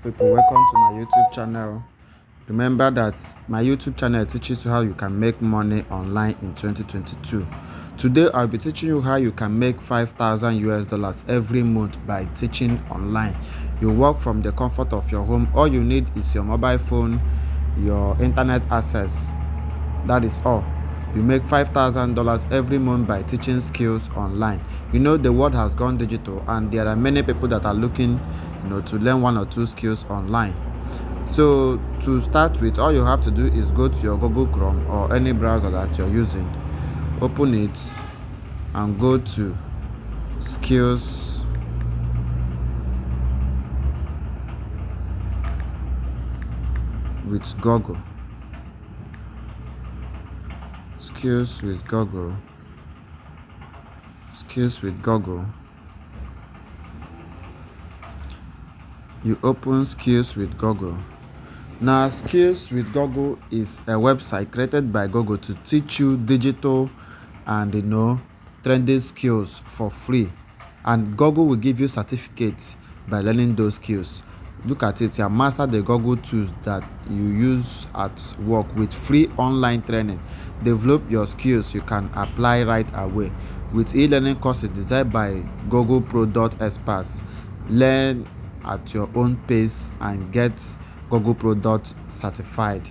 People, welcome to my YouTube channel. Remember that my YouTube channel teaches you how you can make money online in 2022. Today I'll be teaching you how you can make 5,000 US dollars every month by teaching online. You work from the comfort of your home. All you need is your mobile phone, your internet access. That is all. You make $5,000 every month by teaching skills online. You know, the world has gone digital and there are many people that are looking, to learn one or two skills online. So to start with, all you have to do is go to your Google Chrome or any browser that you're using, open it and go to skills with Google. Skills with Google. You open Skills with Google. Now, Skills with Google is a website created by Google to teach you digital and trendy skills for free. And Google will give you certificates by learning those skills. Look at it, you master the Google tools that you use at work with free online training. Develop your skills you can apply right away with e-learning courses designed by Google product experts. Learn at your own pace and get Google product certified.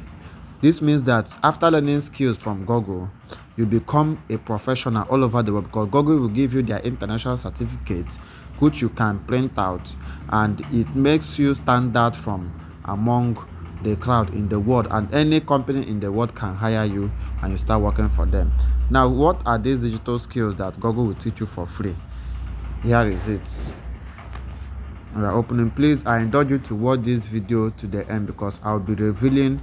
This means that after learning skills from Google, you become a professional all over the world because Google will give you their international certificates, which you can print out, and it makes you stand out from among the crowd in the world, and any company in the world can hire you and you start working for them. Now, what are these digital skills that Google will teach you for free? Here is it. We are opening. Please, I indulge you to watch this video to the end because I'll be revealing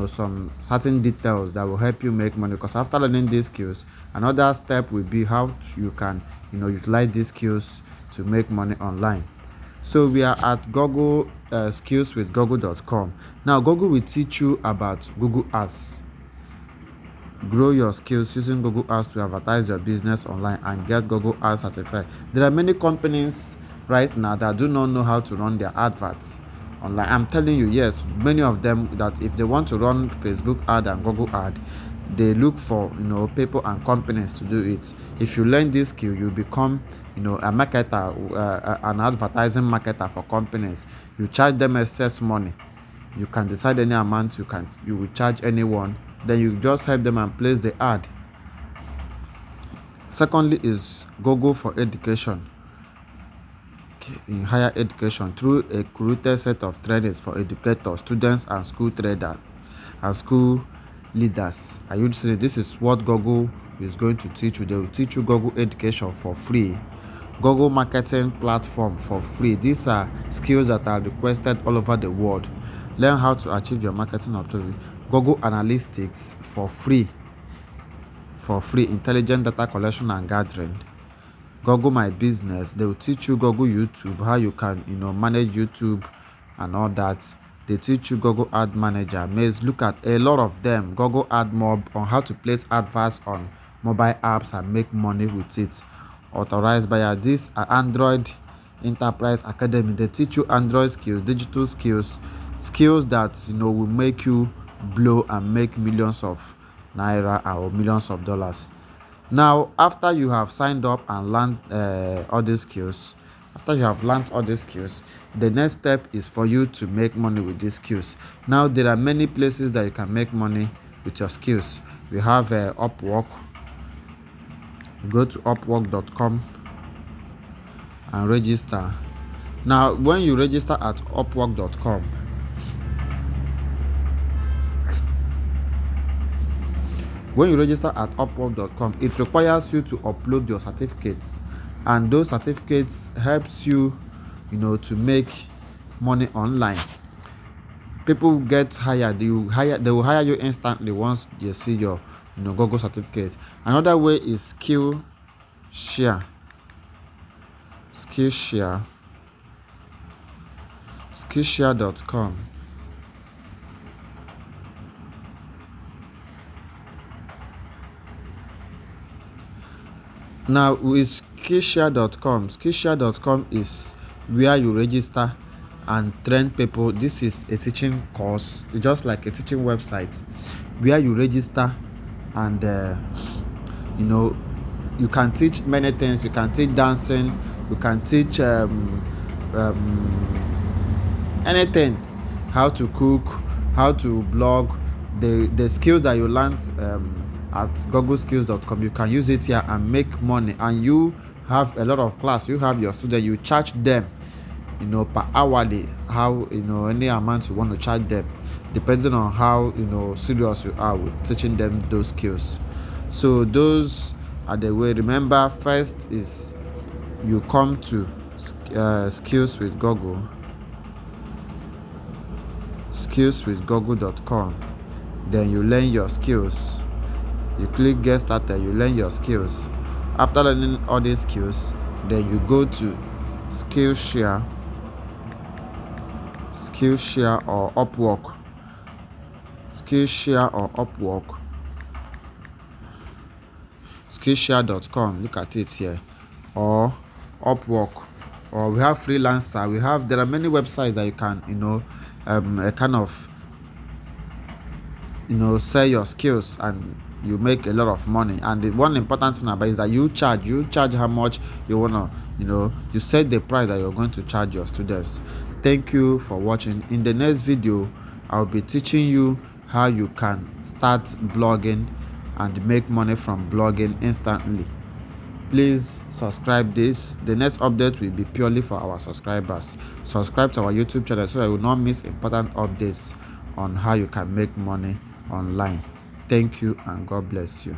some certain details that will help you make money. Because after learning these skills, another step will be how you can utilize these skills to make money online. So we are at Google, skillswithgoogle.com. Now Google will teach you about Google Ads. Grow your skills using Google Ads to advertise your business online and get Google Ads certified. There are many companies right now that do not know how to run their adverts online. I'm telling you, yes, many of them, that if they want to run Facebook ad and Google ad, they look for people and companies to do it. If you learn this skill, you become a marketer, an advertising marketer for companies. You charge them excess money. You can decide any amount you will charge anyone, then you just help them and place the ad. Secondly is Google for education. In higher education, through a curated set of trainings for educators, students, and school traders and school leaders. I would say this is what Google is going to teach you. They will teach you Google education for free, Google marketing platform for free. These are skills that are requested all over the world. Learn how to achieve your marketing objective. Google Analytics for free, intelligent data collection and gathering. Google My Business, they will teach you Google YouTube, how you can manage YouTube and all that. They teach you Google Ad Manager. Look at a lot of them. Google Ad Mob, on how to place adverts on mobile apps and make money with it. Authorized by this Android Enterprise Academy. They teach you Android skills, digital skills that will make you blow and make millions of naira or millions of dollars. Now, after you have signed up and learned all these skills, the next step is for you to make money with these skills. Now, there are many places that you can make money with your skills. We have Upwork. Go to upwork.com and register. Now, when you register at upwork.com, it requires you to upload your certificates, and those certificates helps you, to make money online. People get hired. They will hire you instantly once they see your, Google certificate. Another way is Skillshare. Skillshare.com. Now with Skillshare.com is where you register and train people. This is a teaching course, just like a teaching website where you register and you can teach many things. You can teach dancing, you can teach anything, how to cook, how to blog. The skills that you learned at googleskills.com, you can use it here and make money. And you have a lot of class, you have your students, you charge them per hourly, how any amount you want to charge them, depending on how serious you are with teaching them those skills. So those are the way. Remember, first is you come to skills with Google, skillswithgoogle.com. Then you learn your skills. You click get started, you learn your skills. After learning all these skills, then you go to Skillshare or Upwork. Skillshare.com, look at it here, or Upwork, or we have Freelancer. There are many websites that you can sell your skills, and you make a lot of money. And the one important thing about it is that you charge how much you wanna, you set the price that you're going to charge your students. Thank you for watching. In the next video, I'll be teaching you how you can start blogging and make money from blogging instantly. Please subscribe this. The next update will be purely for our subscribers. Subscribe to our YouTube channel so you will not miss important updates on how you can make money online. Thank you and God bless you.